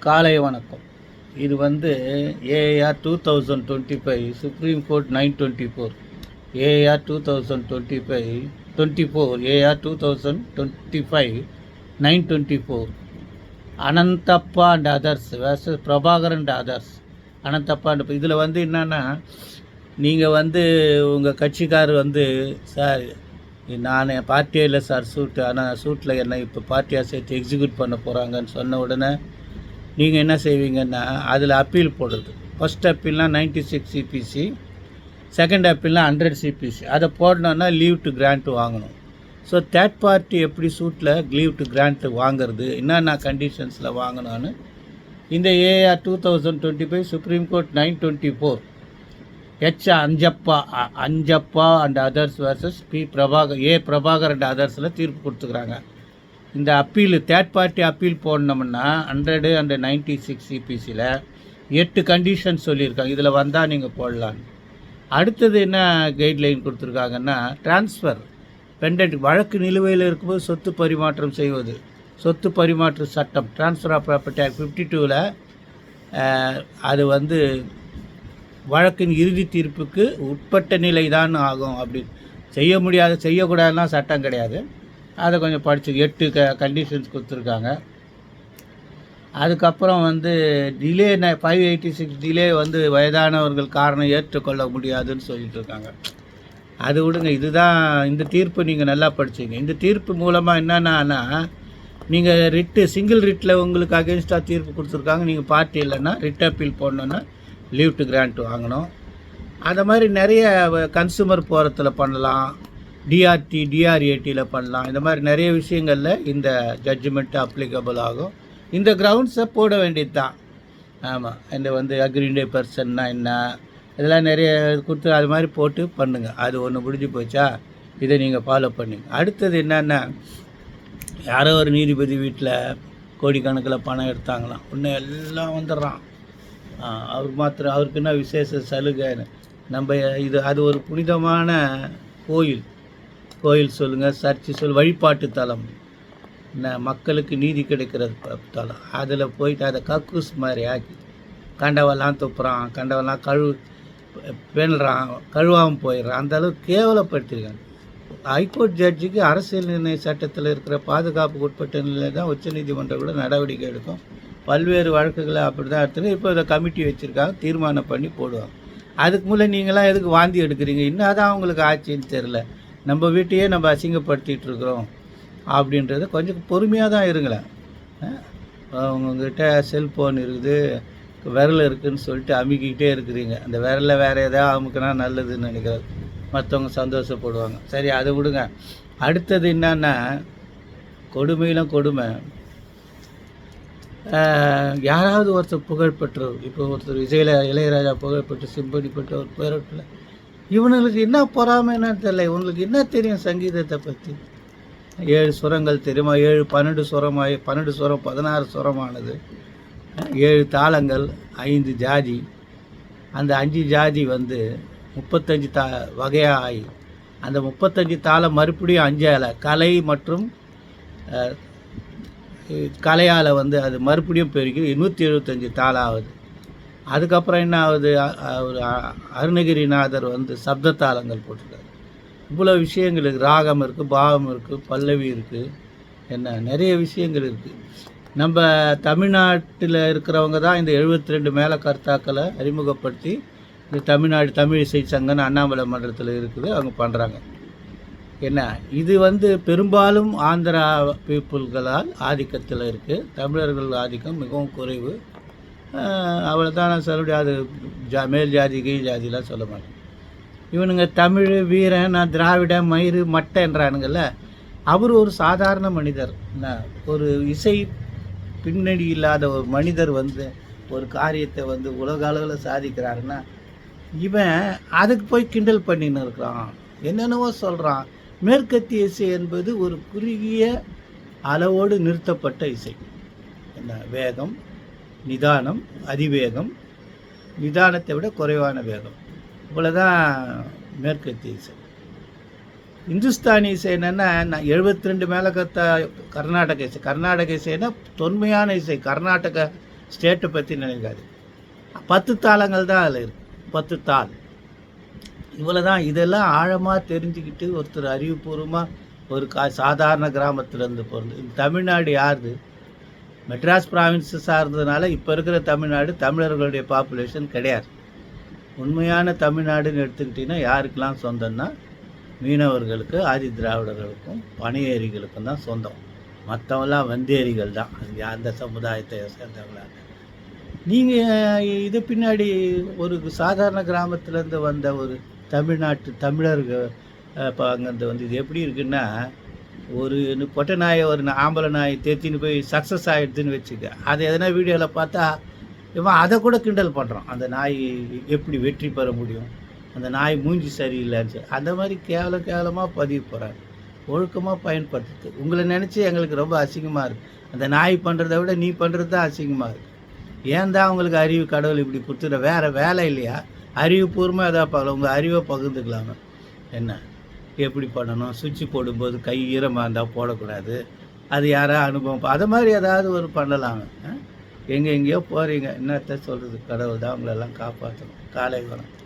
காலை வணக்கம். இது வந்து AR 2025 supreme court 924 AR 2024 AR 2025 924 Ananthappa and others versus Prabhakar and others. Ananthappa and இதில் வந்து என்னென்னா, நீங்கள் வந்து உங்கள் கட்சிக்கார் வந்து சார் நான் பார்ட்டியே இல்லை சார் சூட்டு, ஆனால் சூட்டில் என்ன இப்போ பார்ட்டியாக சேர்த்து எக்ஸிக்யூட் பண்ண போகிறாங்கன்னு சொன்ன உடனே நீங்கள் என்ன செய்வீங்கன்னா அதில் அப்பீல் போடுறது. ஃபஸ்ட் அப்பீல்னால் 96 சிபிசி, செகண்ட் அப்பீல்னால் 100 சிபிசி. அதை போடணுன்னா லீவ் டு கிராண்ட் வாங்கணும். ஸோ தேர்ட் பார்ட்டி எப்படி சூட்டில் லீவ் டு கிராண்ட் வாங்கிறது, என்னென்ன கண்டிஷன்ஸில் வாங்கணும்னு இந்த AR 2025 supreme court 924 Anjappa and others versus Prabhakar and அதர்ஸில் தீர்ப்பு கொடுத்துக்கிறாங்க. இந்த அப்பீல் தேர்ட் பார்ட்டி அப்பீல் போடணும்னா 100 அண்ட் 96 சிபிசியில் 8 கண்டிஷன் சொல்லியிருக்காங்க. இதில் வந்தால் நீங்கள் போடலாம். அடுத்தது என்ன கைட்லைன் கொடுத்துருக்காங்கன்னா, டிரான்ஸ்ஃபர் பெண்டன்ட் வழக்கு நிலுவையில் இருக்கும்போது சொத்து பரிமாற்றம் செய்வது, சொத்து பரிமாற்ற சட்டம் டிரான்ஸ்ஃபர் ஆஃப் ப்ராப்பர்ட்டி ஆக்ட் 52ல் அது வந்து வழக்கின் இறுதி தீர்ப்புக்கு உட்பட்ட நிலை தான் ஆகும். அப்படி செய்ய முடியாது செய்யக்கூடாதுன்னா சட்டம் கிடையாது. அதை கொஞ்சம் படித்து 8 கண்டிஷன்ஸ் கொடுத்துருக்காங்க. அதுக்கப்புறம் வந்து டிலே 586 டிலே வந்து வயதானவர்கள் காரணம் ஏற்றுக்கொள்ள முடியாதுன்னு சொல்லிட்டு இருக்காங்க. அது விடுங்க, இதுதான் இந்த தீர்ப்பு நீங்கள் நல்லா படிச்சிங்க. இந்த தீர்ப்பு மூலமாக என்னென்னா, நீங்கள் சிங்கிள் ரிட்டில் உங்களுக்கு அகென்ஸ்டாக தீர்ப்பு கொடுத்துருக்காங்க. நீங்கள் பார்ட்டி இல்லைன்னா ரிட் அப்பீல் போடணுன்னா லீவ் டு கிராண்ட் வாங்கணும். அந்த மாதிரி நிறைய கன்சூமர் போகிறத்தில் பண்ணலாம், டிஆர்ஏடியில் பண்ணலாம். இந்த மாதிரி நிறைய விஷயங்களில் இந்த ஜட்ஜ்மெண்ட்டு அப்ளிகபிள் ஆகும். இந்த கிரவுண்ட்ஸை போட வேண்டியது தான். ஆமாம், இந்த வந்து அக்ரிடே பர்சன்னா என்ன, இதெல்லாம் நிறைய கொடுத்து அது மாதிரி போட்டு பண்ணுங்கள். அது ஒன்று முடிஞ்சு போச்சா, இதை நீங்கள் ஃபாலோ பண்ணுங்க. அடுத்தது என்னென்னா, யாரோ ஒரு நீதிபதி வீட்டில் கோடிக்கணக்கில் பணம் எடுத்தாங்களாம். இன்னும் எல்லாம் வந்துடுறான். அவருக்கு என்ன விசேஷ சலுகை நம்ம அது ஒரு புனிதமான கோயில் சொல்லுங்கள், சர்ச்சு வழிபாட்டு தலம், மக்களுக்கு நீதி கிடைக்கிறது தலம். அதில் போயிட்டு அதை கக்கூஸ் மாதிரி ஆக்கி கண்டவெல்லாம் துப்புறான், கண்டவெல்லாம் பேணுறான், கழுவாமல் போயிடுறான். அந்த அளவுக்கு கேவலப்படுத்திருக்காங்க. ஹைகோர்ட் ஜட்ஜுக்கு அரசியல் நிர்ணய சட்டத்தில் இருக்கிற பாதுகாப்புக்கு உட்பட்ட நிலையில் தான் உச்சநீதிமன்றம் கூட நடவடிக்கை எடுக்கும். பல்வேறு வழக்குகளை அப்படி தான் எடுத்துன்னு இப்போ இதை கமிட்டி வச்சுருக்காங்க, தீர்மானம் பண்ணி போடுவாங்க. அதுக்கு முன்னே நீங்களாம் எதுக்கு வாந்தி எடுக்கிறீங்க? இன்னும் தான் அவங்களுக்கு ஆட்சின்னு தெரில. நம்ம வீட்டையே நம்ம அசிங்கப்படுத்திகிட்டு இருக்கிறோம் அப்படின்றது கொஞ்சம் பொறுமையாக தான் இருங்களேன். உங்ககிட்ட செல்ஃபோன் இருக்குது, விரல் இருக்குதுன்னு சொல்லிட்டு அமுக்கிக்கிட்டே இருக்கிறீங்க. அந்த விரலில் வேறு எதாவது அமுக்கினா நல்லதுன்னு நினைக்கிறது, மற்றவங்க சந்தோஷப்படுவாங்க. சரி, அதை விடுங்க. அடுத்தது என்னன்னா, கொடுமையிலும் கொடுமை. யாராவது ஒருத்தர் புகழ்பெற்றவர், இப்போ ஒருத்தர் இளையராஜா புகழ்பெற்ற சிம்பனி பெற்ற ஒரு பேரட்டில் இவனுங்களுக்கு என்ன பொறாமைன்னு தெரியல. இவங்களுக்கு என்ன தெரியும் சங்கீதத்தை பற்றி? 7 சுரங்கள் தெரியுமா? 12 சுரமாய் 12 சுரம் 16 சுரமானது, 7 தாளங்கள், 5 ஜாதி. அந்த 5 ஜாதி வந்து 35 வகையாக ஆகி அந்த 35 தாளம் மறுபடியும் 5 கலை மற்றும் கலையால் வந்து அது மறுபடியும் பெருகி 175 தாளம் ஆகுது. அதுக்கப்புறம் என்ன ஆகுது, ஒரு அருணகிரிநாதர் வந்து சப்த தாளங்கள் போட்டிருக்காரு. இவ்வளோ விஷயங்கள் இருக்குது. ராகம் இருக்குது, பாவம் இருக்குது, பல்லவி இருக்குது, என்ன நிறைய விஷயங்கள் இருக்குது. நம்ம தமிழ்நாட்டில் இருக்கிறவங்க தான் இந்த 72 மேல கர்த்தாக்களை அறிமுகப்படுத்தி இந்த தமிழ் இசை சங்கம்னு அண்ணாமலை மன்றத்தில் இருக்குது, அவங்க பண்ணுறாங்க. என்ன இது வந்து பெரும்பாலும் ஆந்திரா பீப்புள்களால் ஆதிக்கத்தில் இருக்குது. தமிழர்கள் ஆதிக்கம் மிகவும் குறைவு. அவ்வளோ தான் நான் சொல்ல. அது மேல் ஜாதி கீழ் ஜாதிலாம் சொல்ல மாட்டேன். இவனுங்க தமிழ் வீரன், நான் திராவிட மயிறு மட்டைன்றானுங்கள்ல. அவர் ஒரு சாதாரண மனிதர், ஒரு இசை பின்னணி இல்லாத ஒரு மனிதர் வந்து ஒரு காரியத்தை வந்து உலக அளவில் சாதிக்கிறாருன்னா, இவன் அதுக்கு போய் கிண்டல் பண்ணின்னு இருக்கிறான், என்னென்னவோ சொல்கிறான். மேற்கத்திய இசை என்பது ஒரு குறுகிய அளவோடு நிறுத்தப்பட்ட இசை. என்ன வேகம், நிதானம், அதிவேகம், நிதானத்தை விட குறைவான வேகம், இவ்வளோதான் மேற்கத்திய இசை. இந்துஸ்தானி இசை என்னென்னா 72 மேலே கர்நாடக இசை. கர்நாடக இசைன்னா தொன்மையான இசை, கர்நாடக ஸ்டேட்டை பற்றி நினைக்காது. 10 தாளங்கள் தான் அதில் இருக்குது. 10 தாள். இவ்வளோ தான். இதெல்லாம் ஆழமாக தெரிஞ்சுக்கிட்டு ஒருத்தர் அறிவுபூர்வமாக ஒரு சாதாரண கிராமத்துலேருந்து பிறந்து தமிழ்நாடு யாருது? மெட்ராஸ் ப்ராவின்ஸு சார்ந்ததுனால இப்போ இருக்கிற தமிழ்நாடு தமிழர்களுடைய பாப்புலேஷன் கிடையாது. உண்மையான தமிழ்நாடுன்னு எடுத்துக்கிட்டிங்கன்னா யாருக்கெல்லாம் சொந்தம்னா மீனவர்களுக்கு, ஆதி திராவிடர்களுக்கும், பனையேறிகளுக்கும் தான் சொந்தம். மற்றவெல்லாம் வந்தேரிகள் தான். அது அந்த சமுதாயத்தை சேர்ந்தவங்களா. நீங்கள் இது பின்னாடி ஒரு சாதாரண கிராமத்துலேருந்து வந்த ஒரு தமிழர்கள் இப்போ அங்கேருந்து வந்து இது எப்படி இருக்குன்னா, ஒரு பொட்டை நாயை ஒரு ஆம்பளை நாயை தேத்தின்னு போய் சக்ஸஸ் ஆகிடுதுன்னு வச்சுக்க. அதை எதனா வீடியோவில் பார்த்தா இவன் அதை கூட கிண்டல் பண்ணுறான். அந்த நாய் எப்படி வெற்றி பெற முடியும், அந்த நாய் மூஞ்சி சரியில்லைன்னு சொல்லி அந்த மாதிரி கேவலமாக பதிவு போகிறாங்க. ஒழுக்கமாக பயன்படுத்துது. உங்களை நினச்சி எங்களுக்கு ரொம்ப அசிங்கமாக இருக்குது. அந்த நாய் பண்ணுறதை விட நீ பண்ணுறது தான் அசிங்கமாக இருக்குது. ஏன் தான் உங்களுக்கு அறிவு கடவுள் இப்படி கொடுத்துட? வேறு வேலை இல்லையா? அறிவுபூர்வமாக எதாவது பார்க்கலாம். உங்கள் அறிவை பகிர்ந்துக்கலாமா? என்ன எப்படி பண்ணணும்? சுவிட்சு போடும்போது கை ஈரமாக இருந்தால் போடக்கூடாது. அது யாராவது அனுபவம் அதை மாதிரி ஏதாவது ஒரு பண்ணலாங்க. எங்கெங்கேயோ போகிறீங்க. என்னத்த சொல்கிறது? கடவுள் தான் உங்களெல்லாம் காப்பாற்றணும். காலை வணக்கம்.